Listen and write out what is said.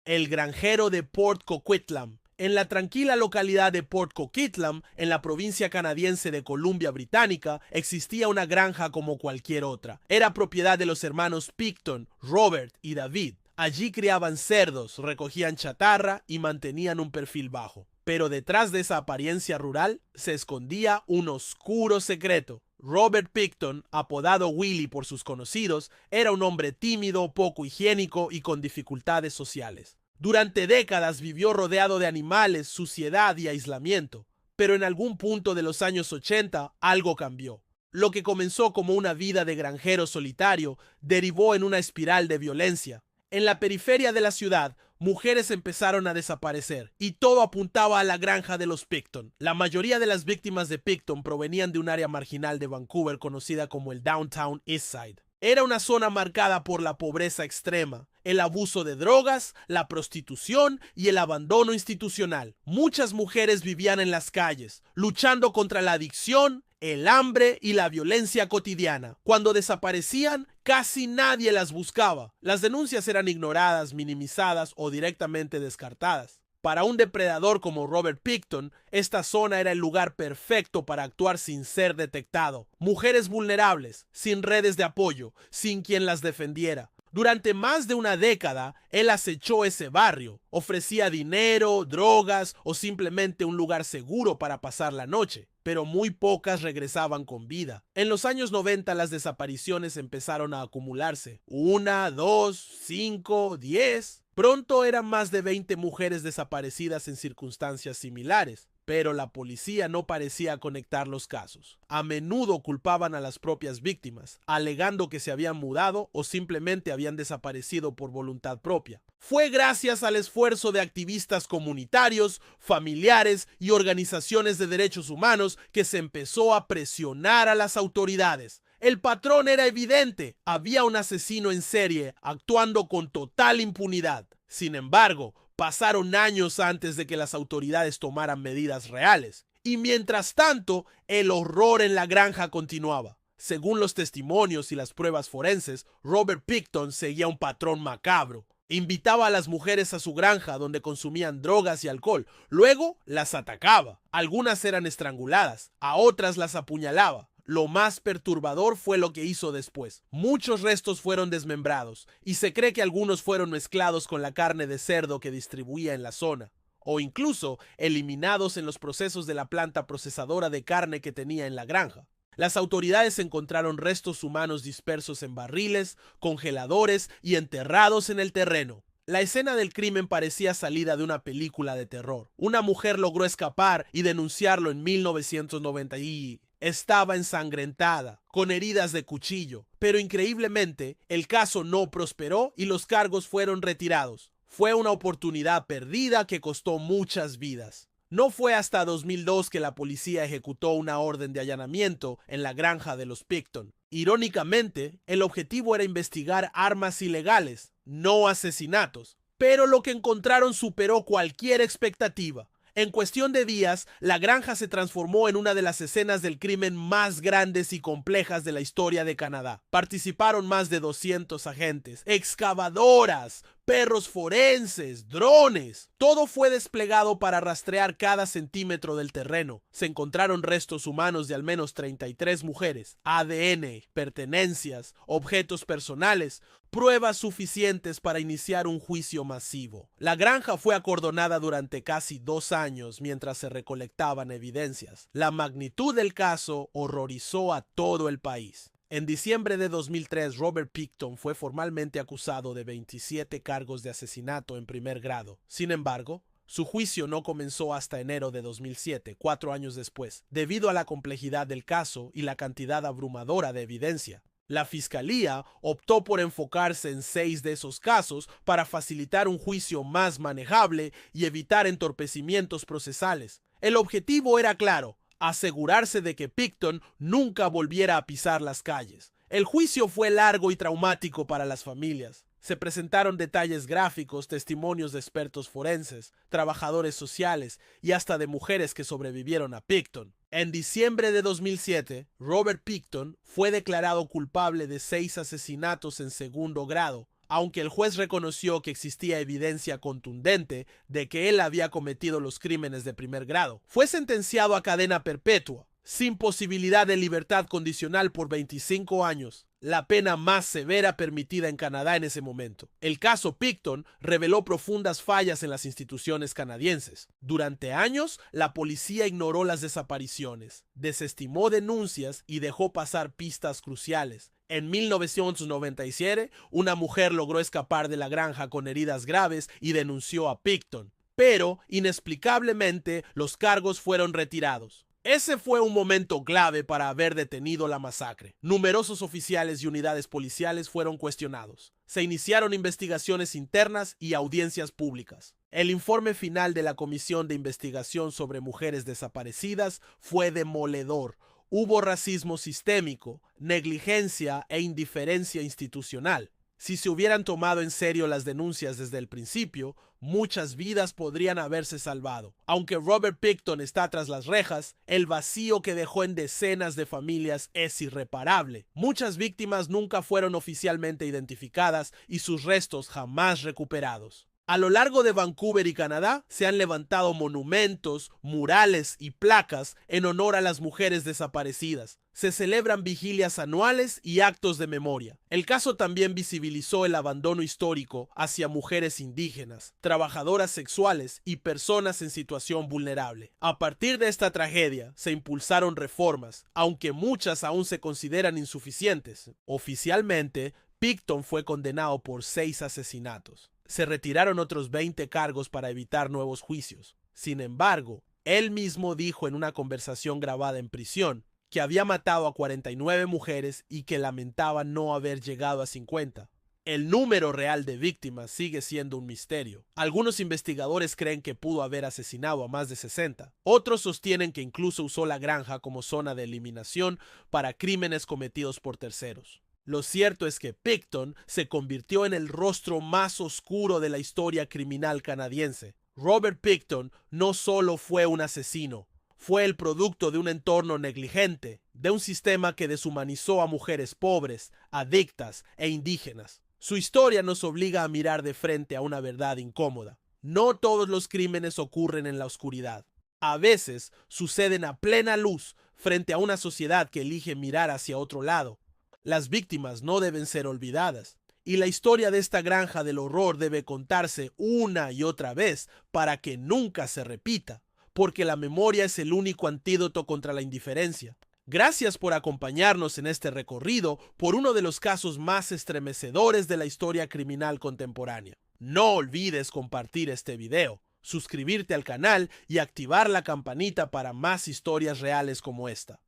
el granjero de Port Coquitlam. En la tranquila localidad de Port Coquitlam, en la provincia canadiense de Columbia Británica, existía una granja como cualquier otra. Era propiedad de los hermanos Picton, Robert y David. Allí criaban cerdos, recogían chatarra y mantenían un perfil bajo. Pero detrás de esa apariencia rural se escondía un oscuro secreto. Robert Picton, apodado Willie por sus conocidos, era un hombre tímido, poco higiénico y con dificultades sociales. Durante décadas vivió rodeado de animales, suciedad y aislamiento, pero en algún punto de los años 80 algo cambió. Lo que comenzó como una vida de granjero solitario derivó en una espiral de violencia. En la periferia de la ciudad, mujeres empezaron a desaparecer y todo apuntaba a la granja de los Picton. La mayoría de las víctimas de Picton provenían de un área marginal de Vancouver conocida como el Downtown Eastside. Era una zona marcada por la pobreza extrema, el abuso de drogas, la prostitución y el abandono institucional. Muchas mujeres vivían en las calles, luchando contra la adicción, el hambre y la violencia cotidiana. Cuando desaparecían, casi nadie las buscaba. Las denuncias eran ignoradas, minimizadas o directamente descartadas. Para un depredador como Robert Picton, esta zona era el lugar perfecto para actuar sin ser detectado. Mujeres vulnerables, sin redes de apoyo, sin quien las defendiera. Durante más de una década, él acechó ese barrio, ofrecía dinero, drogas o simplemente un lugar seguro para pasar la noche, pero muy pocas regresaban con vida. En los años 90 las desapariciones empezaron a acumularse. 1, 2, 5, 10. Pronto eran más de 20 mujeres desaparecidas en circunstancias similares, pero la policía no parecía conectar los casos. A menudo culpaban a las propias víctimas, alegando que se habían mudado o simplemente habían desaparecido por voluntad propia. Fue gracias al esfuerzo de activistas comunitarios, familiares y organizaciones de derechos humanos que se empezó a presionar a las autoridades. El patrón era evidente, había un asesino en serie actuando con total impunidad. Sin embargo, pasaron años antes de que las autoridades tomaran medidas reales. Y mientras tanto, el horror en la granja continuaba. Según los testimonios y las pruebas forenses, Robert Picton seguía un patrón macabro. Invitaba a las mujeres a su granja donde consumían drogas y alcohol. Luego las atacaba. Algunas eran estranguladas, a otras las apuñalaba. Lo más perturbador fue lo que hizo después. Muchos restos fueron desmembrados y se cree que algunos fueron mezclados con la carne de cerdo que distribuía en la zona, o incluso eliminados en los procesos de la planta procesadora de carne que tenía en la granja. Las autoridades encontraron restos humanos dispersos en barriles, congeladores y enterrados en el terreno. La escena del crimen parecía salida de una película de terror. Una mujer logró escapar y denunciarlo en 1990 y estaba ensangrentada, con heridas de cuchillo. Pero increíblemente, el caso no prosperó y los cargos fueron retirados. Fue una oportunidad perdida que costó muchas vidas. No fue hasta 2002 que la policía ejecutó una orden de allanamiento en la granja de los Picton. Irónicamente, el objetivo era investigar armas ilegales, no asesinatos, pero lo que encontraron superó cualquier expectativa. En cuestión de días, la granja se transformó en una de las escenas del crimen más grandes y complejas de la historia de Canadá. Participaron más de 200 agentes, excavadoras, perros forenses, drones. Todo fue desplegado para rastrear cada centímetro del terreno. Se encontraron restos humanos de al menos 33 mujeres, ADN, pertenencias, objetos personales, pruebas suficientes para iniciar un juicio masivo. La granja fue acordonada durante casi 2 años mientras se recolectaban evidencias. La magnitud del caso horrorizó a todo el país. En diciembre de 2003, Robert Picton fue formalmente acusado de 27 cargos de asesinato en primer grado. Sin embargo, su juicio no comenzó hasta enero de 2007, 4 años después, debido a la complejidad del caso y la cantidad abrumadora de evidencia. La fiscalía optó por enfocarse en 6 de esos casos para facilitar un juicio más manejable y evitar entorpecimientos procesales. El objetivo era claro: asegurarse de que Picton nunca volviera a pisar las calles. El juicio fue largo y traumático para las familias. Se presentaron detalles gráficos, testimonios de expertos forenses, trabajadores sociales y hasta de mujeres que sobrevivieron a Picton. En diciembre de 2007, Robert Picton fue declarado culpable de 6 asesinatos en segundo grado, aunque el juez reconoció que existía evidencia contundente de que él había cometido los crímenes de primer grado. Fue sentenciado a cadena perpetua, sin posibilidad de libertad condicional por 25 años, la pena más severa permitida en Canadá en ese momento. El caso Pickton reveló profundas fallas en las instituciones canadienses. Durante años, la policía ignoró las desapariciones, desestimó denuncias y dejó pasar pistas cruciales. En 1997, una mujer logró escapar de la granja con heridas graves y denunció a Pickton, pero inexplicablemente los cargos fueron retirados. Ese fue un momento clave para haber detenido la masacre. Numerosos oficiales y unidades policiales fueron cuestionados. Se iniciaron investigaciones internas y audiencias públicas. El informe final de la Comisión de Investigación sobre Mujeres Desaparecidas fue demoledor. Hubo racismo sistémico, negligencia e indiferencia institucional. Si se hubieran tomado en serio las denuncias desde el principio, muchas vidas podrían haberse salvado. Aunque Robert Pickton está tras las rejas, el vacío que dejó en decenas de familias es irreparable. Muchas víctimas nunca fueron oficialmente identificadas y sus restos jamás recuperados. A lo largo de Vancouver y Canadá se han levantado monumentos, murales y placas en honor a las mujeres desaparecidas. Se celebran vigilias anuales y actos de memoria. El caso también visibilizó el abandono histórico hacia mujeres indígenas, trabajadoras sexuales y personas en situación vulnerable. A partir de esta tragedia se impulsaron reformas, aunque muchas aún se consideran insuficientes. Oficialmente, Pickton fue condenado por 6 asesinatos. Se retiraron otros 20 cargos para evitar nuevos juicios. Sin embargo, él mismo dijo en una conversación grabada en prisión que había matado a 49 mujeres y que lamentaba no haber llegado a 50. El número real de víctimas sigue siendo un misterio. Algunos investigadores creen que pudo haber asesinado a más de 60. Otros sostienen que incluso usó la granja como zona de eliminación para crímenes cometidos por terceros. Lo cierto es que Pickton se convirtió en el rostro más oscuro de la historia criminal canadiense. Robert Pickton no solo fue un asesino, fue el producto de un entorno negligente, de un sistema que deshumanizó a mujeres pobres, adictas e indígenas. Su historia nos obliga a mirar de frente a una verdad incómoda. No todos los crímenes ocurren en la oscuridad. A veces suceden a plena luz frente a una sociedad que elige mirar hacia otro lado. Las víctimas no deben ser olvidadas, y la historia de esta granja del horror debe contarse una y otra vez para que nunca se repita, porque la memoria es el único antídoto contra la indiferencia. Gracias por acompañarnos en este recorrido por uno de los casos más estremecedores de la historia criminal contemporánea. No olvides compartir este video, suscribirte al canal y activar la campanita para más historias reales como esta.